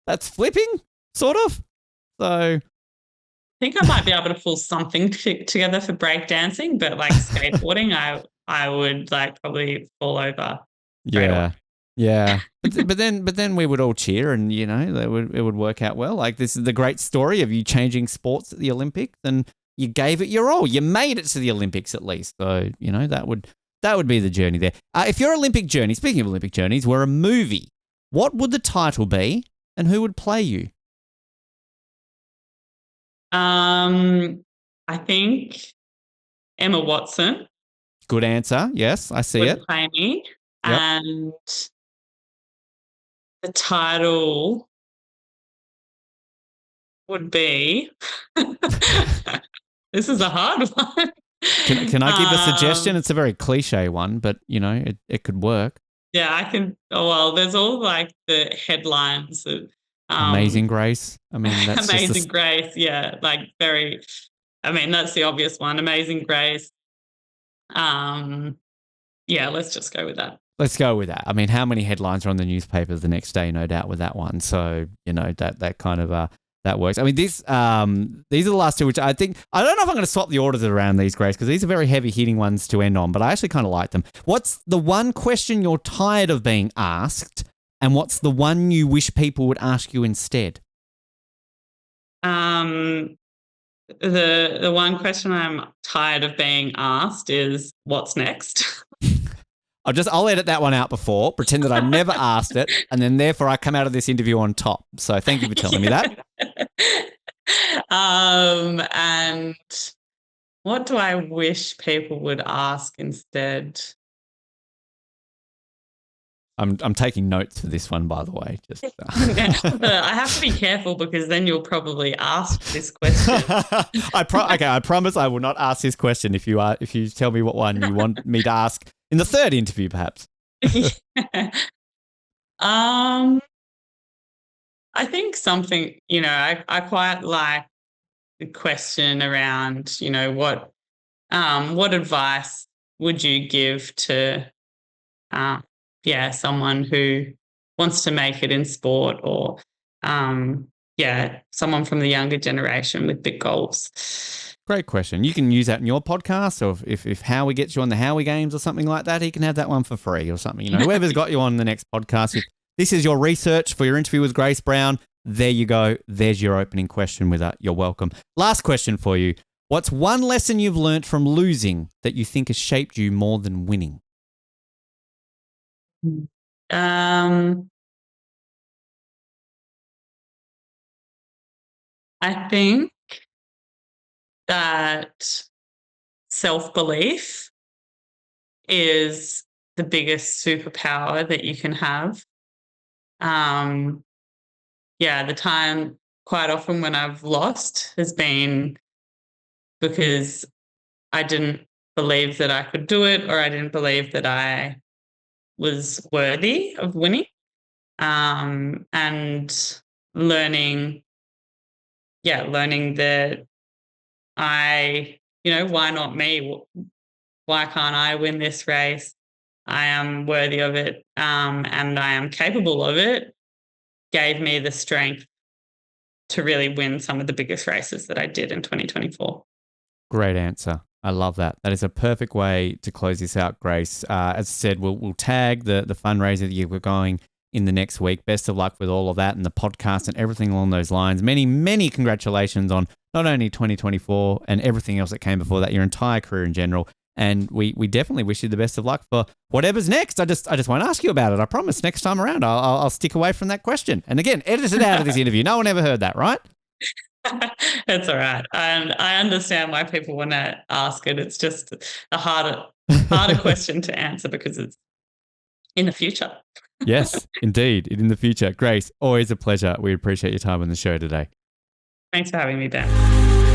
That's flipping, sort of. So, think I might be able to pull something together for breakdancing, but like skateboarding, I would like probably fall over straight away. yeah. But then we would all cheer, and it would work out well. Like this is the great story of you changing sports at the Olympics, and you gave it your all. You made it to the Olympics at least. So that would be the journey there. If your Olympic journey, speaking of Olympic journeys, were a movie, what would the title be, and who would play you? I think Emma Watson Good answer. Yes, I see it. would play me, Yep. and the title would be. This is a hard one. Can I give a suggestion? It's a very cliche one, but it could work. Yeah, I can. Oh, well, there's all like the headlines of Amazing Grace. I mean, that's Amazing just Grace. Yeah, like very. I mean, that's the obvious one. Amazing Grace. Yeah, let's just go with that. let's go with that. I mean, how many headlines are on the newspapers the next day? No doubt with that one. So that kind of that works. I mean, these are the last two, which I think I don't know if I'm going to swap the orders around these, Grace, because these are very heavy hitting ones to end on. But I actually kind of like them. What's the one question you're tired of being asked, and what's the one you wish people would ask you instead? The one question I'm tired of being asked is what's next? I'll edit that one out before, pretend that I never asked it, and then therefore I come out of this interview on top. So thank you for telling me that. And what do I wish people would ask instead? I'm taking notes for this one, by the way. Just I have to be careful because then you'll probably ask this question. I promise I will not ask this question if you tell me what one you want me to ask in the third interview, perhaps. I think something, I quite like the question around, what advice would you give to someone who wants to make it in sport or someone from the younger generation with big goals. Great question. You can use that in your podcast, or if Howie gets you on the Howie Games or something like that, he can have that one for free or something. Whoever's got you on the next podcast, if This is your research for your interview with Grace Brown. There you go. There's your opening question with her. You're welcome. Last question for you. What's one lesson you've learnt from losing that you think has shaped you more than winning? I think that self-belief is the biggest superpower that you can have. The time quite often when I've lost has been because I didn't believe that I could do it, or I didn't believe that I was worthy of winning. And learning, learning that why not me? Why can't I win this race? I am worthy of it, and I am capable of it, gave me the strength to really win some of the biggest races that I did in 2024. Great answer. I love that. That is a perfect way to close this out, Grace. As I said, we'll tag the fundraiser that you're going in the next week. Best of luck with all of that and the podcast and everything along those lines. Many, many congratulations on not only 2024 and everything else that came before that, your entire career in general. And we definitely wish you the best of luck for whatever's next. I just won't ask you about it. I promise next time around I'll stick away from that question. And again, edit it out of this interview. No one ever heard that, right? It's all right. And I understand why people want to ask it. It's just a harder question to answer because it's in the future. Yes, indeed. In the future. Grace, always a pleasure. We appreciate your time on the show today. Thanks for having me, Ben.